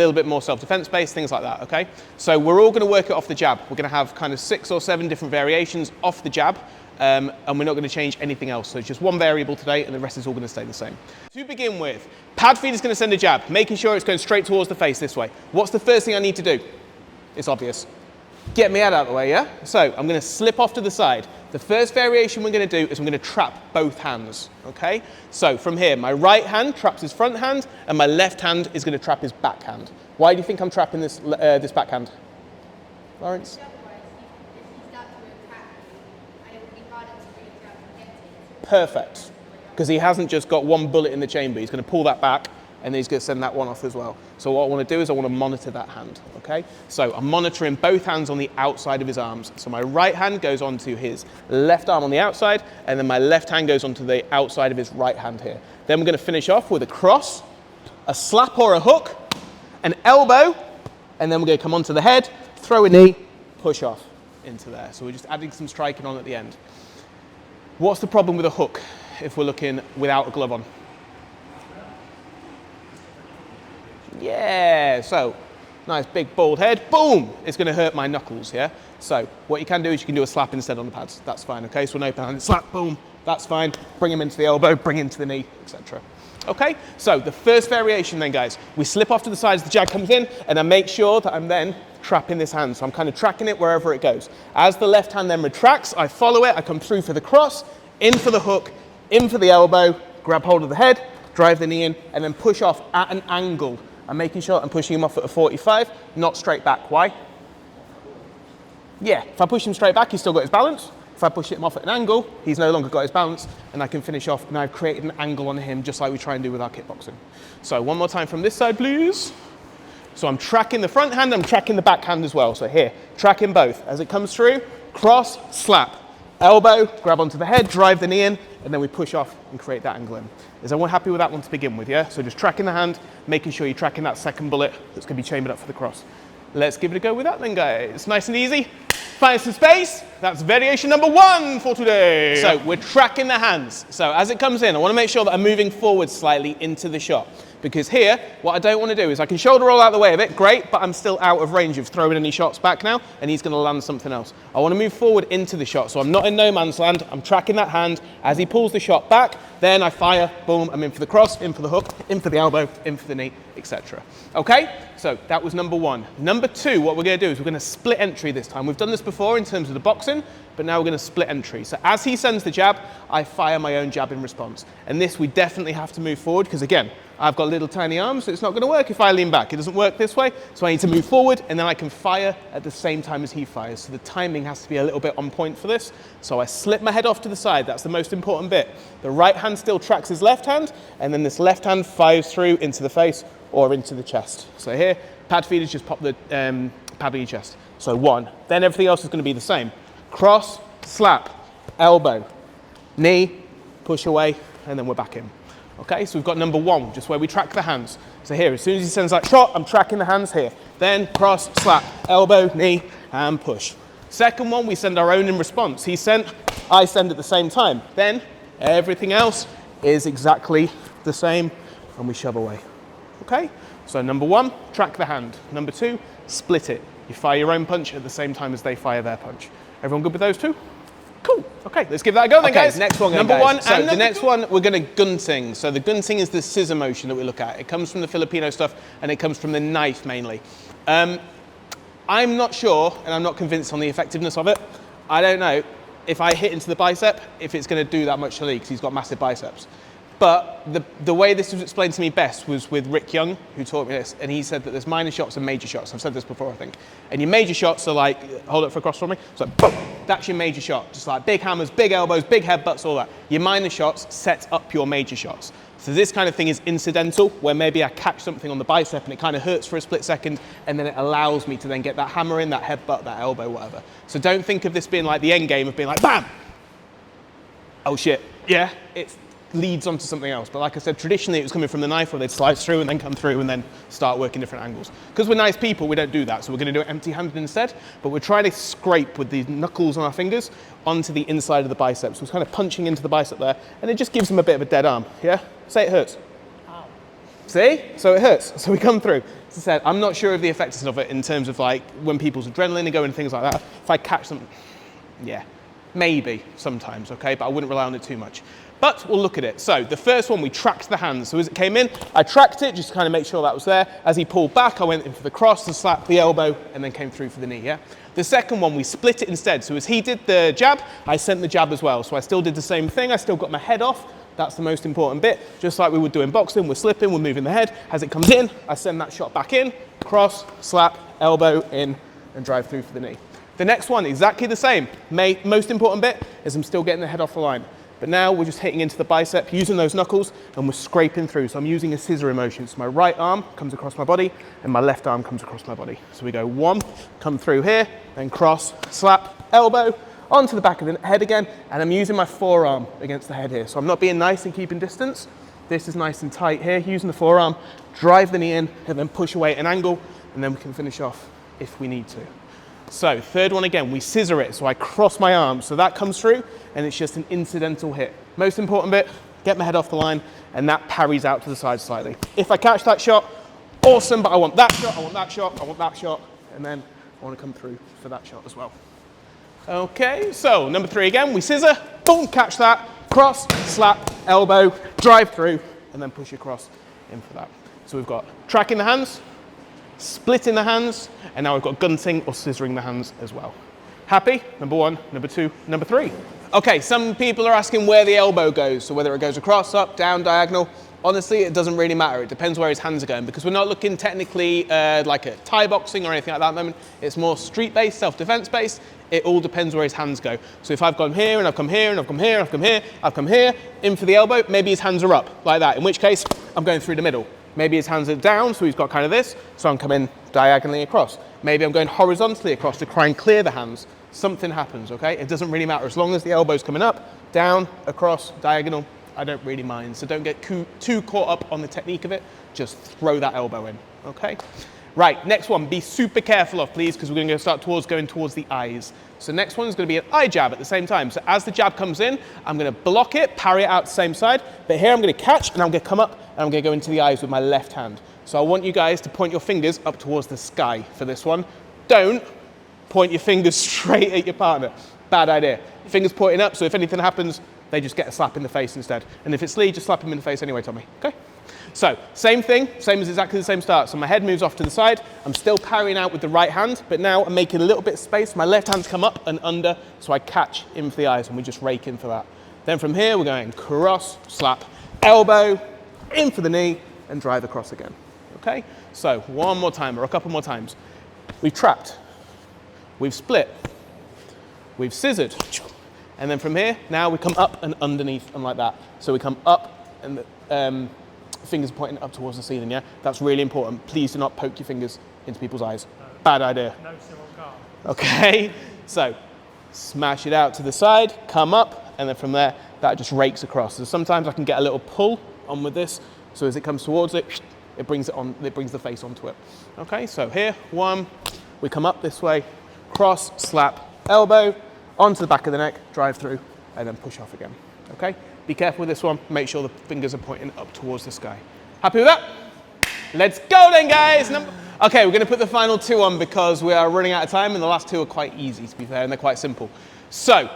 little bit more self-defense based, things like that, okay? So we're all gonna work it off the jab. We're gonna have kind of 6 or 7 different variations off the jab, and we're not gonna change anything else. So it's just one variable today, and the rest is all gonna stay the same. To begin with, pad feed is gonna send a jab, making sure it's going straight towards the face this way. What's the first thing I need to do? It's obvious. Get my head out of the way, yeah? So I'm gonna slip off to the side. The first variation we're gonna do is I'm gonna trap both hands, okay? So from here, my right hand traps his front hand, and my left hand is gonna trap his back hand. Why do you think I'm trapping this backhand? Lawrence? Perfect. Because he hasn't just got one bullet in the chamber. He's gonna pull that back, and then he's going to send that one off as well. So what I want to do is I want to monitor that hand, okay? So I'm monitoring both hands on the outside of his arms. So my right hand goes onto his left arm on the outside, and then my left hand goes onto the outside of his right hand here. Then we're going to finish off with a cross, a slap or a hook, an elbow, and then we're going to come onto the head, throw a knee, push off into there. So we're just adding some striking on at the end. What's the problem with a hook if we're looking without a glove on? Yeah, so nice big bald head, boom, it's gonna hurt my knuckles, yeah? So what you can do is you can do a slap instead on the pads, that's fine, okay? So an open hand, slap, boom, that's fine. Bring him into the elbow, bring him to the knee, etc. Okay, so the first variation then, guys, we slip off to the side as the jab comes in, and I make sure that I'm then trapping this hand. So I'm kind of tracking it wherever it goes. As the left hand then retracts, I follow it, I come through for the cross, in for the hook, in for the elbow, grab hold of the head, drive the knee in, and then push off at an angle. I'm making sure I'm pushing him off at a 45, not straight back. Why? Yeah, if I push him straight back, he's still got his balance. If I push him off at an angle, he's no longer got his balance, and I can finish off, and I've created an angle on him just like we try and do with our kickboxing. So one more time from this side, please. So I'm tracking the front hand, I'm tracking the back hand as well. So here, tracking both. As it comes through, cross, slap, elbow, grab onto the head, drive the knee in, and then we push off and create that angle in. Is everyone happy with that one to begin with, yeah? So just tracking the hand, making sure you're tracking that second bullet that's gonna be chambered up for the cross. Let's give it a go with that then, guys. Nice and easy. Find some space. That's variation number 1 for today. So we're tracking the hands. So as it comes in, I wanna make sure that I'm moving forward slightly into the shot. Because here, what I don't want to do is I can shoulder roll out the way of it, great, but I'm still out of range of throwing any shots back now, and he's going to land something else. I want to move forward into the shot, so I'm not in no man's land, I'm tracking that hand. As he pulls the shot back, then I fire, boom, I'm in for the cross, in for the hook, in for the elbow, in for the knee, etc. Okay, so that was number 1. Number 2, what we're going to do is we're going to split entry this time. We've done this before in terms of the boxing, but now we're going to split entry. So as he sends the jab, I fire my own jab in response. And this we definitely have to move forward, because again, I've got little tiny arms, so it's not going to work if I lean back. It doesn't work this way, so I need to move forward, and then I can fire at the same time as he fires. So the timing has to be a little bit on point for this. So I slip my head off to the side. That's the most important bit. The right hand still tracks his left hand, and then this left hand fires through into the face or into the chest. So here, pad feeders just pop the pad in your chest. So 1. Then everything else is going to be the same. Cross, slap, elbow, knee, push away, and then we're back in. Okay, so we've got number 1, just where we track the hands. So here, as soon as he sends that shot, I'm tracking the hands here. Then cross, slap, elbow, knee, and push. Second one, we send our own in response. He sent, I send at the same time. Then everything else is exactly the same, and we shove away. Okay, so number 1, track the hand. Number 2, split it. You fire your own punch at the same time as they fire their punch. Everyone good with those 2? Cool. Okay, let's give that a go then, guys. Next one, number guys. 1. So and the next one, we're going to gunting. So the gunting is the scissor motion that we look at. It comes from the Filipino stuff, and it comes from the knife mainly. I'm not sure, and I'm not convinced on the effectiveness of it. I don't know if I hit into the bicep, if it's going to do that much to Lee, because he's got massive biceps. But the way this was explained to me best was with Rick Young, who taught me this, and he said that there's minor shots and major shots. I've said this before, I think. And your major shots are like, hold it for across from me, so boom, that's your major shot. Just like big hammers, big elbows, big headbutts, all that. Your minor shots set up your major shots. So this kind of thing is incidental, where maybe I catch something on the bicep and it kind of hurts for a split second, and then it allows me to then get that hammer in, that headbutt, that elbow, whatever. So don't think of this being like the end game of being like, bam! Oh shit, yeah, it leads onto something else. But like I said, traditionally it was coming from the knife, where they'd slice through and then come through and then start working different angles. Because we're nice people, we don't do that, so we're gonna do it empty-handed instead, but we're trying to scrape with the knuckles on our fingers onto the inside of the bicep. So we're kind of punching into the bicep there, and it just gives them a bit of a dead arm, yeah? Say it hurts. See? So it hurts. So we come through. As I said, I'm not sure of the effectiveness of it in terms of like when people's adrenaline are going and things like that. If I catch them, yeah, maybe sometimes, okay? But I wouldn't rely on it too much. But we'll look at it. So the first one, we tracked the hands. So as it came in, I tracked it just to kind of make sure that was there. As he pulled back, I went in for the cross and slapped the elbow and then came through for the knee, yeah? The second one, we split it instead. So as he did the jab, I sent the jab as well. So I still did the same thing. I still got my head off. That's the most important bit. Just like we would do in boxing, we're slipping, we're moving the head. As it comes in, I send that shot back in, cross, slap, elbow in, and drive through for the knee. The next one, exactly the same. Most important bit is I'm still getting the head off the line. But now we're just hitting into the bicep, using those knuckles, and we're scraping through. So I'm using a scissor motion. So my right arm comes across my body, and my left arm comes across my body. So we go one, come through here, then cross, slap, elbow, onto the back of the head again, and I'm using my forearm against the head here. So I'm not being nice and keeping distance. This is nice and tight here, using the forearm, drive the knee in, and then push away at an angle, and then we can finish off if we need to. So third one again, we scissor it. So I cross my arms, so that comes through, and it's just an incidental hit. Most important bit, get my head off the line, and that parries out to the side slightly. If I catch that shot, awesome, but I want that shot, I want that shot, I want that shot, and then I want to come through for that shot as well. Okay, so number 3 again, we scissor, boom, catch that, cross, slap, elbow, drive through, and then push across in for that. So we've got tracking the hands, splitting the hands, and now we've got gunting or scissoring the hands as well. Happy? Number 1, number 2, number 3. Okay, some people are asking where the elbow goes, so whether it goes across, up, down, diagonal. Honestly, it doesn't really matter. It depends where his hands are going, because we're not looking technically like a Thai boxing or anything like that at the moment. It's more street-based, self-defense based. It all depends where his hands go. So if I've gone here and I've come here and I've come here, I've come here, I've come here, in for the elbow, maybe his hands are up like that, in which case I'm going through the middle. Maybe his hands are down, so he's got kind of this, so I'm coming diagonally across. Maybe I'm going horizontally across to try and clear the hands. Something happens, okay? It doesn't really matter. As long as the elbow's coming up, down, across, diagonal, I don't really mind. So don't get too caught up on the technique of it. Just throw that elbow in, okay? Right, next one, be super careful of, please, because we're going to start going towards the eyes. So next one is going to be an eye jab at the same time. So as the jab comes in, I'm going to block it, parry it out the same side. But here I'm going to catch, and I'm going to come up, and I'm going to go into the eyes with my left hand. So I want you guys to point your fingers up towards the sky for this one. Don't point your fingers straight at your partner. Bad idea. Fingers pointing up, so if anything happens, they just get a slap in the face instead. And if it's Lee, just slap him in the face anyway, Tommy, okay? So, same thing, same as exactly the same start. So my head moves off to the side. I'm still parrying out with the right hand, but now I'm making a little bit of space. My left hand's come up and under, so I catch in for the eyes, and we just rake in for that. Then from here, we're going cross, slap, elbow, in for the knee, and drive across again, okay? So one more time, or a couple more times. We've trapped, we've split, we've scissored, and then from here, now we come up and underneath, and like that. So we come up, and the fingers pointing up towards the ceiling, yeah? That's really important. Please do not poke your fingers into people's eyes. No. Bad idea. No civil car. Okay, so smash it out to the side, come up, and then from there, that just rakes across. So sometimes I can get a little pull on with this, so as it comes towards it, it brings it on, it brings the face onto it. Okay, so here, one, we come up this way, cross, slap, elbow, onto the back of the neck, drive through, and then push off again, okay? Be careful with this one, make sure the fingers are pointing up towards the sky. Happy with that? Let's go then, guys! Okay, we're gonna put the final 2 on because we are running out of time, and the last 2 are quite easy, to be fair, and they're quite simple. So,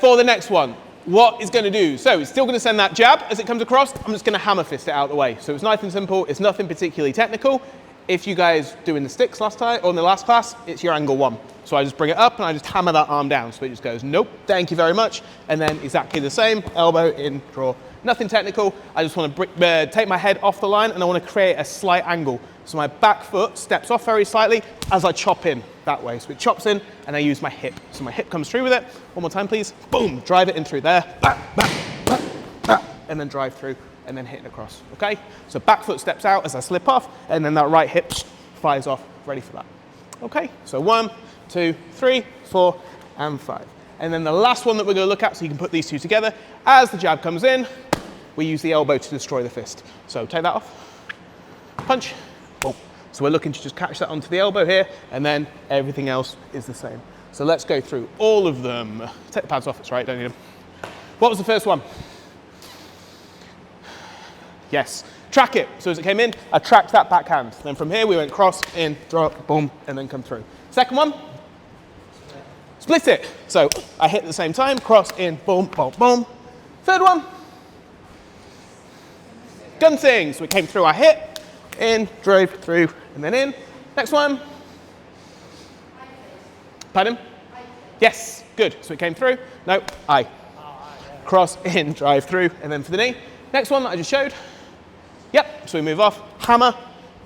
for the next one, what it's gonna do, so it's still gonna send that jab as it comes across. I'm just gonna hammer fist it out of the way. So it's nice and simple, it's nothing particularly technical. If you guys doing the sticks last time, or in the last class, it's your angle 1. So I just bring it up and I just hammer that arm down. So it just goes, nope, thank you very much. And then exactly the same, elbow in, draw. Nothing technical. I just want to take my head off the line and I want to create a slight angle. So my back foot steps off very slightly as I chop in that way. So it chops in and I use my hip. So my hip comes through with it. One more time, please. Boom, drive it in through there. Back, back, back, back, and then drive through and then hit it across, okay? So back foot steps out as I slip off and then that right hip fires off, ready for that. Okay, so 1, 2, 3, 4, and 5. And then the last one that we're going to look at, so you can put these 2 together, as the jab comes in, we use the elbow to destroy the fist. So take that off, punch, boom. So we're looking to just catch that onto the elbow here, and then everything else is the same. So let's go through all of them. Take the pads off, it's right, don't need them. What was the first one? Yes, track it. So as it came in, I tracked that backhand. Then from here, we went cross, in, drop, boom, and then come through. Second one, split it. So I hit at the same time, cross, in, boom, boom, boom. Third one, gunting. So it came through, I hit, in, drove, through, and then in. Next one. Pardon? Yes, good. So it came through. No, I. Cross, in, drive, through, and then for the knee. Next one that I just showed. Yep, so we move off. Hammer,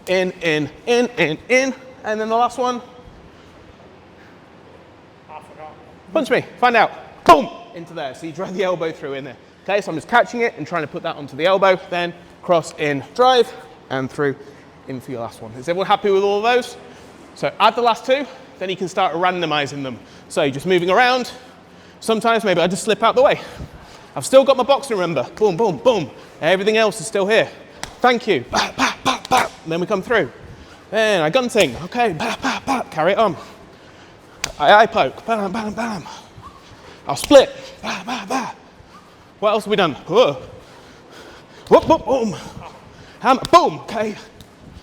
in, in, in, in, in. And then the last one. Punch me, find out. Boom, into there. So you drive the elbow through in there. Okay, so I'm just catching it and trying to put that onto the elbow. Then cross, in, drive, and through, in for your last one. Is everyone happy with all of those? So add the last two, then you can start randomizing them. So just moving around. Sometimes maybe I just slip out the way. I've still got my boxing, remember. Boom, boom, boom. Everything else is still here. Thank you. Bah, bah, bah, bah. And then we come through. Then I gunting. Okay, bah, bah, bah. Carry it on. I poke. Bam, bam, bam. I'll split. Bah, bah, bah. What else have we done? Whoa. Whoop, whoop, boom. Hammer, boom. Okay.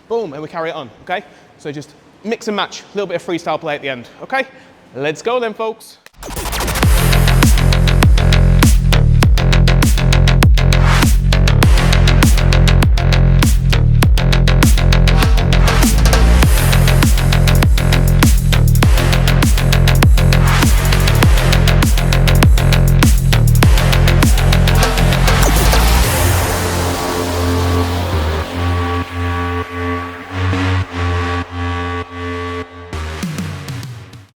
Boom, and we carry it on. Okay. So just mix and match. A little bit of freestyle play at the end. Okay. Let's go then, folks.